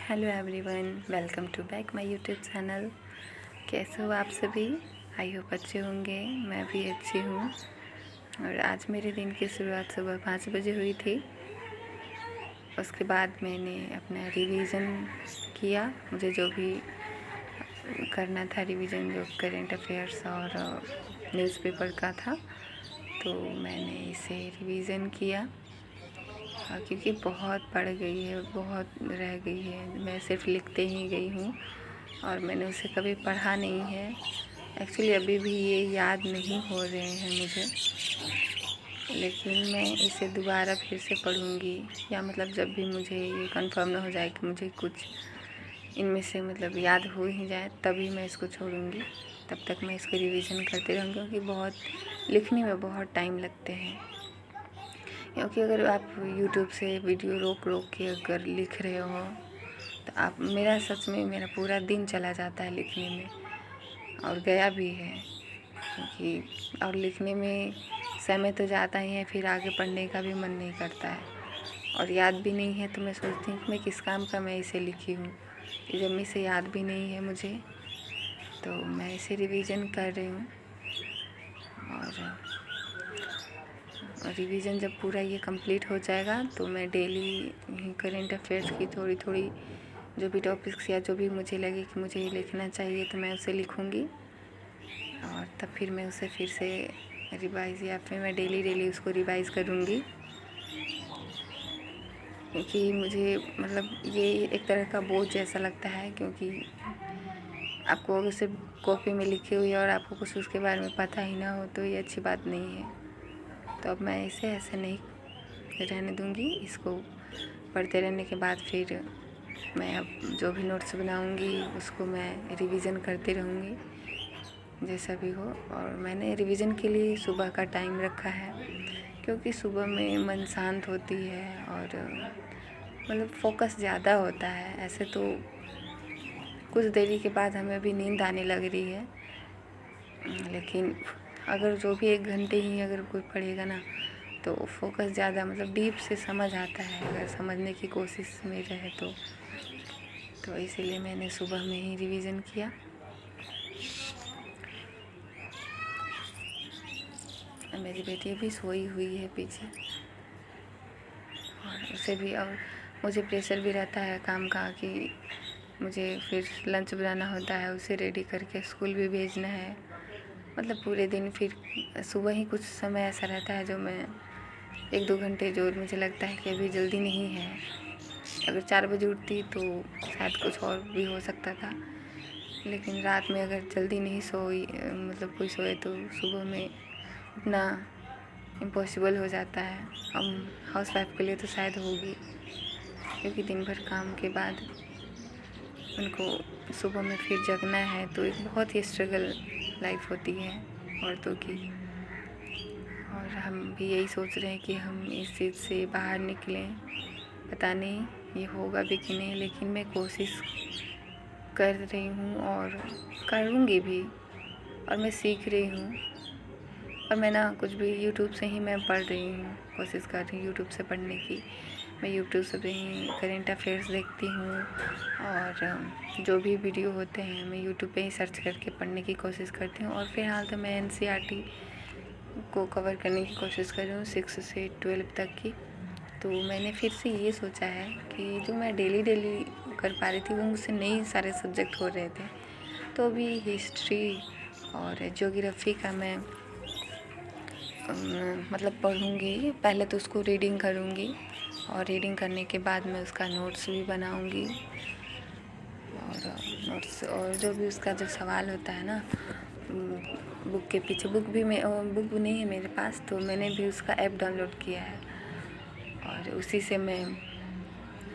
Hello everyone, welcome to back my YouTube channel. कैसे हो आप सभी? आई होप अच्छे होंगे। मैं भी अच्छी हूँ। और आज मेरे दिन की शुरुआत सुबह 5 बजे हुई थी। उसके बाद मैंने अपना रिवीज़न किया। मुझे जो भी करना था रिवीज़न, जो करेंट अफेयर्स और न्यूज़पेपर का था, तो मैंने इसे रिवीज़न किया। क्योंकि बहुत पड़ गई है, बहुत रह गई है। मैं सिर्फ लिखते ही गई हूँ और मैंने उसे कभी पढ़ा नहीं है। एक्चुअली अभी भी ये याद नहीं हो रहे हैं मुझे, लेकिन मैं इसे दोबारा फिर से पढ़ूँगी, या मतलब जब भी मुझे ये कंफर्म ना हो जाए कि मुझे कुछ इनमें से मतलब याद हो ही जाए, तभी मैं इसको छोड़ूँगी। तब तक मैं इसको रिवीज़न करते रहूँगी, क्योंकि बहुत लिखने में बहुत टाइम लगते हैं। क्योंकि अगर आप YouTube से वीडियो रोक रोक के अगर लिख रहे हो, तो आप सच में मेरा पूरा दिन चला जाता है लिखने में, और गया भी है। क्योंकि और लिखने में समय तो जाता ही है, फिर आगे पढ़ने का भी मन नहीं करता है, और याद भी नहीं है। तो मैं सोचती हूँ कि मैं किस काम का मैं इसे लिखी हूँ, कि जब मैं इसे याद भी नहीं है मुझे, तो मैं इसे रिवीज़न कर रही हूँ। और रिवीज़न जब पूरा ये कंप्लीट हो जाएगा, तो मैं डेली करेंट अफेयर्स की थोड़ी थोड़ी जो भी टॉपिक्स या जो भी मुझे लगे कि मुझे ये लिखना चाहिए, तो मैं उसे लिखूँगी। और तब फिर मैं उसे फिर से रिवाइज़, या फिर मैं डेली उसको रिवाइज़ करूँगी। क्योंकि मुझे मतलब ये एक तरह का बोझ जैसा लगता है, क्योंकि आपको अगर सिर्फ कॉपी में लिखी हुई है और आपको कुछ उसके बारे में पता ही ना हो, तो ये अच्छी बात नहीं है। तो अब मैं इसे ऐसे नहीं रहने दूँगी। इसको पढ़ते रहने के बाद फिर मैं अब जो भी नोट्स बनाऊँगी उसको मैं रिवीज़न करती रहूँगी, जैसा भी हो। और मैंने रिवीज़न के लिए सुबह का टाइम रखा है, क्योंकि सुबह में मन शांत होती है और मतलब फोकस ज़्यादा होता है। ऐसे तो कुछ देरी के बाद हमें भी नींद आने लग रही है, लेकिन अगर जो भी 1 घंटे ही अगर कोई पढ़ेगा ना, तो फोकस ज़्यादा मतलब डीप से समझ आता है, अगर समझने की कोशिश में रहे तो इसीलिए मैंने सुबह में ही रिवीज़न किया। मेरी बेटी भी सोई हुई है पीछे, और उसे भी, और मुझे प्रेशर भी रहता है काम का, कि मुझे फिर लंच बनाना होता है, उसे रेडी करके स्कूल भी भेजना है। मतलब पूरे दिन फिर सुबह ही कुछ समय ऐसा रहता है जो मैं 1-2 घंटे जो मुझे लगता है कि अभी जल्दी नहीं है। अगर 4 बजे उठती तो शायद कुछ और भी हो सकता था, लेकिन रात में अगर जल्दी नहीं सोई, मतलब कोई सोए, तो सुबह में उठना इम्पॉसिबल हो जाता है। हम हाउस वाइफ के लिए तो शायद होगी, क्योंकि दिन भर काम के बाद उनको सुबह में फिर जगना है, तो एक बहुत ही स्ट्रगल लाइफ होती है औरतों की। और हम भी यही सोच रहे हैं कि हम इस चीज़ से बाहर निकलें। पता नहीं ये होगा भी कि नहीं, लेकिन मैं कोशिश कर रही हूँ और करूँगी भी। और मैं सीख रही हूँ, और मैं ना कुछ भी यूट्यूब से ही मैं पढ़ रही हूँ, कोशिश कर रही हूँ यूट्यूब से पढ़ने की। मैं यूट्यूब से ही करेंट अफेयर्स देखती हूँ, और जो भी वीडियो होते हैं मैं यूट्यूब पे ही सर्च करके पढ़ने की कोशिश करती हूँ। और फ़िलहाल तो मैं NCERT को कवर करने की कोशिश कर रही हूँ 6 से 12 तक की। तो मैंने फिर से ये सोचा है कि जो मैं डेली कर पा रही थी, वो मुझसे नए सारे सब्जेक्ट हो रहे थे। तो अभी हिस्ट्री और ज्योग्राफी का मैं मतलब पढ़ूँगी। पहले तो उसको रीडिंग करूँगी, और रीडिंग करने के बाद मैं उसका नोट्स भी बनाऊँगी। और नोट्स और जो भी उसका जो सवाल होता है ना, बुक के पीछे, बुक नहीं है मेरे पास, तो मैंने भी उसका ऐप डाउनलोड किया है, और उसी से मैं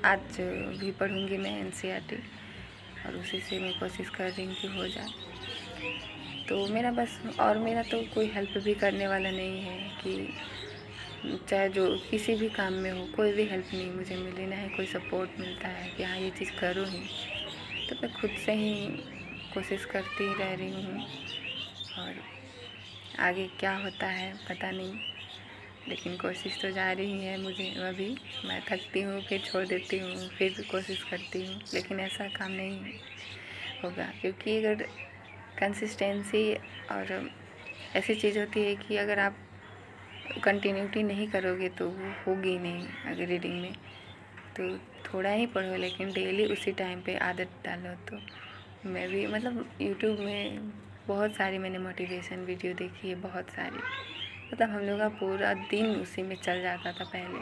आज भी पढ़ूँगी मैं NCERT, और उसी से मैं कोशिश कर रही हूँ कि हो जाए। तो मेरा तो कोई हेल्प भी करने वाला नहीं है, कि चाहे जो किसी भी काम में हो, कोई भी हेल्प नहीं मुझे मिली, ना है कोई सपोर्ट मिलता है कि हाँ ये चीज़ करो ही। तो मैं खुद से ही कोशिश करती रह रही हूँ, और आगे क्या होता है पता नहीं। लेकिन कोशिश तो जारी ही है। मुझे अभी मैं थकती हूँ, फिर छोड़ देती हूँ, फिर कोशिश करती हूँ, लेकिन ऐसा काम नहीं होगा, क्योंकि अगर कंसिस्टेंसी और ऐसी चीज़ होती है कि अगर आप कंटिन्यूटी नहीं करोगे तो वो होगी नहीं। अगर रीडिंग में तो थोड़ा ही पढ़ो, लेकिन डेली उसी टाइम पे आदत डालो। तो मैं भी मतलब यूट्यूब में बहुत सारी मैंने मोटिवेशन वीडियो देखी है, बहुत सारी। मतलब हम लोग का पूरा दिन उसी में चल जाता था पहले।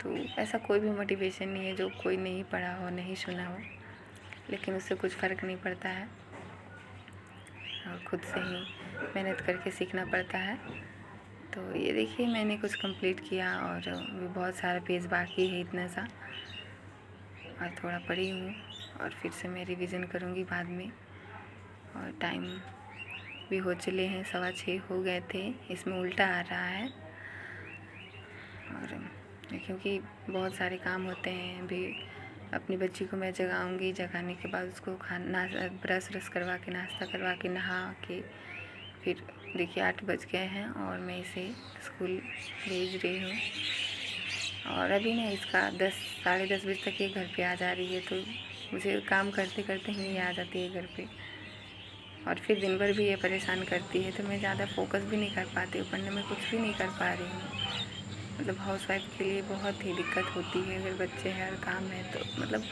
तो ऐसा कोई भी मोटिवेशन नहीं है जो कोई नहीं पढ़ा हो, नहीं सुना हो, लेकिन उससे कुछ फ़र्क नहीं पड़ता है और ख़ुद से ही मेहनत करके सीखना पड़ता है। तो ये देखिए मैंने कुछ कंप्लीट किया और भी बहुत सारा पेज बाकी है, इतना सा, और थोड़ा पढ़ी हूँ और फिर से मैं रिवीजन करूँगी बाद में। और टाइम भी हो चले हैं, 6:15 हो गए थे, इसमें उल्टा आ रहा है। और क्योंकि बहुत सारे काम होते हैं, अभी अपनी बच्ची को मैं जगाऊंगी, जगाने के बाद उसको खाना ब्रश व्रश करवा के, नाश्ता करवा के, नहा के, फिर देखिए 8 बज गए हैं और मैं इसे स्कूल भेज रही हूँ। और अभी ना इसका 10 साढ़े 10 बजे तक ये घर पे आ जा रही है, तो मुझे काम करते करते ही आ जाती है घर पे। और फिर दिन भर भी ये परेशान करती है, तो मैं ज़्यादा फोकस भी नहीं कर पाती हूँ पढ़ने में, कुछ भी नहीं कर पा रही हूँ। मतलब हाउसवाइफ के लिए बहुत ही दिक्कत होती है, अगर बच्चे हैं और काम है तो मतलब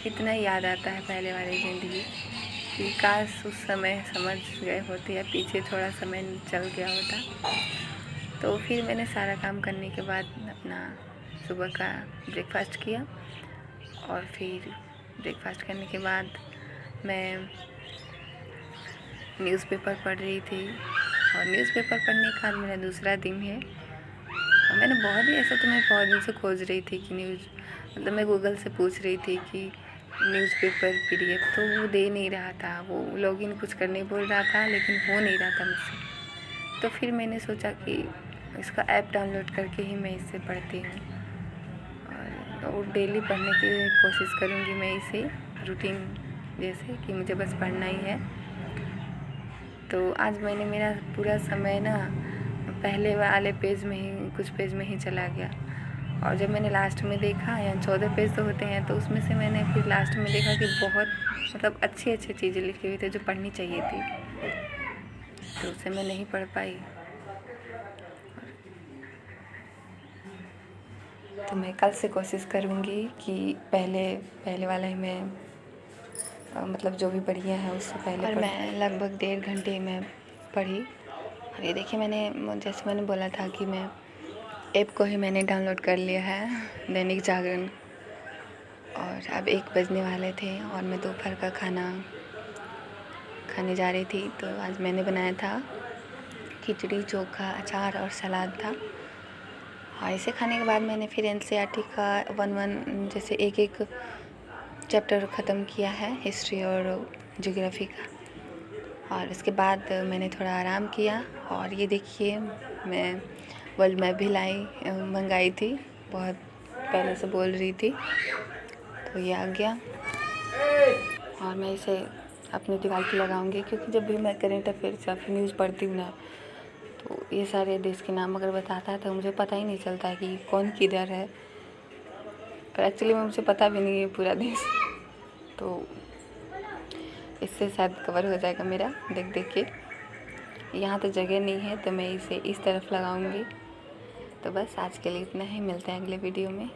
इतना याद आता है पहले वाली ज़िंदगी कि काश उस समय समझ गए होते या पीछे थोड़ा समय चल गया होता। तो फिर मैंने सारा काम करने के बाद अपना सुबह का ब्रेकफास्ट किया और फिर ब्रेकफास्ट करने के बाद मैं न्यूज़पेपर पढ़ रही थी। और न्यूज़पेपर पढ़ने का आज मेरा दूसरा दिन है। और मैंने बहुत ही ऐसा तो मैं बहुत दिन से खोज रही थी कि मतलब मैं गूगल से पूछ रही थी कि न्यूज़पेपर PDF, तो वो दे नहीं रहा था, वो लॉगिन कुछ करने बोल रहा था, लेकिन हो नहीं रहा था मुझसे। तो फिर मैंने सोचा कि इसका ऐप डाउनलोड करके ही मैं इससे पढ़ती हूँ और डेली पढ़ने की कोशिश करूँगी मैं इसे, रूटीन जैसे कि मुझे बस पढ़ना ही है। तो आज मैंने मेरा पूरा समय ना पहले वाले पेज में ही, कुछ पेज में ही चला गया। और जब मैंने लास्ट में देखा, यहाँ 14 पेज तो होते हैं, तो उसमें से मैंने फिर लास्ट में देखा कि बहुत मतलब अच्छी अच्छी चीज़ें लिखी हुई थी जो पढ़नी चाहिए थी, तो उसे मैं नहीं पढ़ पाई। तो मैं कल से कोशिश करूँगी कि पहले वाला ही मैं मतलब जो भी बढ़िया है उससे पहले। और मैं लगभग 1.5 घंटे में पढ़ी। और ये देखिए जैसे मैंने बोला था कि मैं ऐप को ही मैंने डाउनलोड कर लिया है, दैनिक जागरण। और अब 1 बजने वाले थे और मैं दोपहर का खाना खाने जा रही थी। तो आज मैंने बनाया था खिचड़ी, चोखा, अचार और सलाद था। और इसे खाने के बाद मैंने फिर NCERT का 1 जैसे एक चैप्टर ख़त्म किया है, हिस्ट्री और ज्योग्राफी का। और उसके बाद मैंने थोड़ा आराम किया। और ये देखिए मैं वर्ल्ड मैप भी मंगाई थी, बहुत पहले से बोल रही थी, तो ये आ गया। और मैं इसे अपनी दीवार पे लगाऊंगी, क्योंकि जब भी मैं करेंट अफेयर्स या फिर न्यूज़ पढ़ती हूँ ना, तो ये सारे देश के नाम अगर बताता है तो मुझे पता ही नहीं चलता कि कौन किधर है। और एक्चुअली में मुझे पता भी नहीं है पूरा देश, तो इससे शायद कवर हो जाएगा मेरा देख देख के। यहाँ तो जगह नहीं है, तो मैं इसे इस तरफ लगाऊंगी। तो बस आज के लिए इतना ही, मिलते हैं अगले वीडियो में।